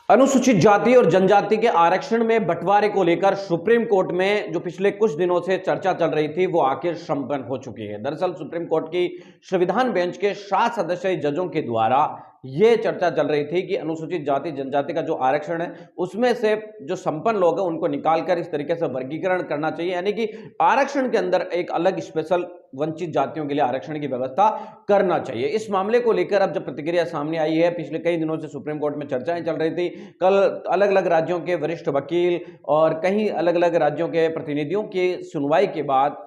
अनुसूचित जाति और जनजाति के आरक्षण में बंटवारे को लेकर सुप्रीम कोर्ट में जो पिछले कुछ दिनों से चर्चा चल रही थी वो आखिर संपन्न हो चुकी है। दरअसल सुप्रीम कोर्ट की संविधान बेंच के 7 सदस्यीय जजों के द्वारा ये चर्चा चल रही थी कि अनुसूचित जाति जनजाति का जो आरक्षण है उसमें से जो संपन्न लोग हैं उनको निकालकर इस तरीके से वर्गीकरण करना चाहिए, यानी कि आरक्षण के अंदर एक अलग स्पेशल वंचित जातियों के लिए आरक्षण की व्यवस्था करना चाहिए। इस मामले को लेकर अब जब प्रतिक्रिया सामने आई है, पिछले कई दिनों से सुप्रीम कोर्ट में चर्चाएं चल रही थी। कल अलग अलग राज्यों के वरिष्ठ वकील और कई अलग अलग राज्यों के प्रतिनिधियों की सुनवाई के बाद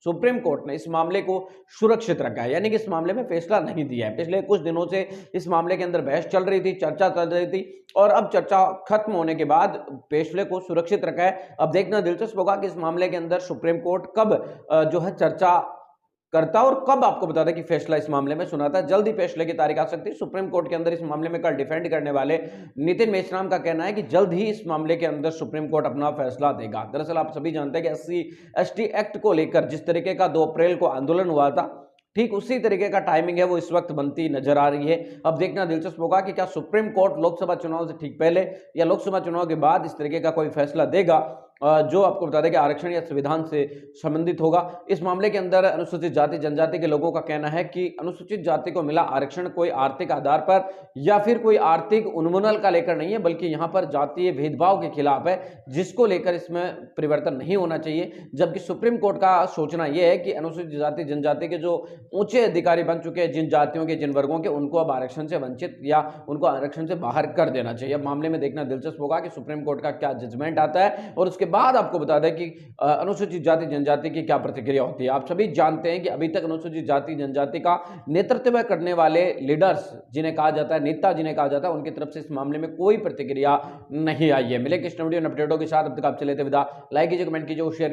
सुप्रीम कोर्ट ने इस मामले को सुरक्षित रखा है, यानी कि इस मामले में फैसला नहीं दिया है। पिछले कुछ दिनों से इस मामले के अंदर बहस चल रही थी, चर्चा चल रही थी और अब चर्चा खत्म होने के बाद फैसले को सुरक्षित रखा है। अब देखना दिलचस्प होगा कि इस मामले के अंदर सुप्रीम कोर्ट कब जो है चर्चा करता और कब आपको बता दें कि फैसला इस मामले में सुनाता है। जल्द ही फैसले की तारीख आ सकती है। सुप्रीम कोर्ट के अंदर इस मामले में कल डिफेंड करने वाले नितिन मेश्राम का कहना है कि जल्द ही इस मामले के अंदर सुप्रीम कोर्ट अपना फैसला देगा। दरअसल आप सभी जानते हैं कि SC/ST एक्ट को लेकर जिस तरीके का 2 अप्रैल को आंदोलन हुआ था, ठीक उसी तरीके का टाइमिंग है वो इस वक्त बनती नजर आ रही है। अब देखना दिलचस्प होगा कि क्या सुप्रीम कोर्ट लोकसभा चुनाव से ठीक पहले या लोकसभा चुनाव के बाद इस तरीके का कोई फैसला देगा जो आपको बता दें कि आरक्षण या संविधान से संबंधित होगा। इस मामले के अंदर अनुसूचित जाति जनजाति के लोगों का कहना है कि अनुसूचित जाति को मिला आरक्षण कोई आर्थिक आधार पर या फिर कोई आर्थिक उन्मूलन का लेकर नहीं है, बल्कि यहां पर जातीय भेदभाव के खिलाफ है, जिसको लेकर इसमें परिवर्तन नहीं होना चाहिए। जबकि सुप्रीम कोर्ट का सोचना यह है कि अनुसूचित जाति जनजाति के जो ऊंचे अधिकारी बन चुके हैं, जिन जातियों के जिन वर्गों के, उनको अब आरक्षण से वंचित या उनको आरक्षण से बाहर कर देना चाहिए। अब मामले में देखना दिलचस्प होगा कि सुप्रीम कोर्ट का क्या जजमेंट आता है और उसके बाद आपको बता दें कि अनुसूचित जाति जनजाति की क्या प्रतिक्रिया होती है। आप सभी जानते हैं कि अभी तक अनुसूचित जाति जनजाति का नेतृत्व करने वाले लीडर्स जिन्हें कहा जाता है, नेता जिन्हें कहा जाता है, उनकी तरफ से इस मामले में कोई प्रतिक्रिया नहीं आई है। मिलेंगे इस वीडियो अपडेटों के साथ, अब तक आप चले थे विदा। लाइक कीजिए, कमेंट कीजिए, शेयर